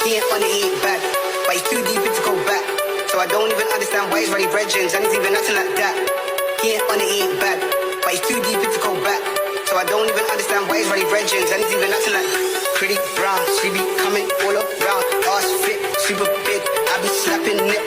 He ain't funny, he ain't bad, but he's too deep in to go back. So I don't even understand why he's really brethren, and he's even acting like that. He ain't funny, he ain't bad, but he's too deep in to go back. So I don't even understand why he's really brethren, and he's even acting like pretty brown. She be coming all around, ass fit, super big. I be slapping it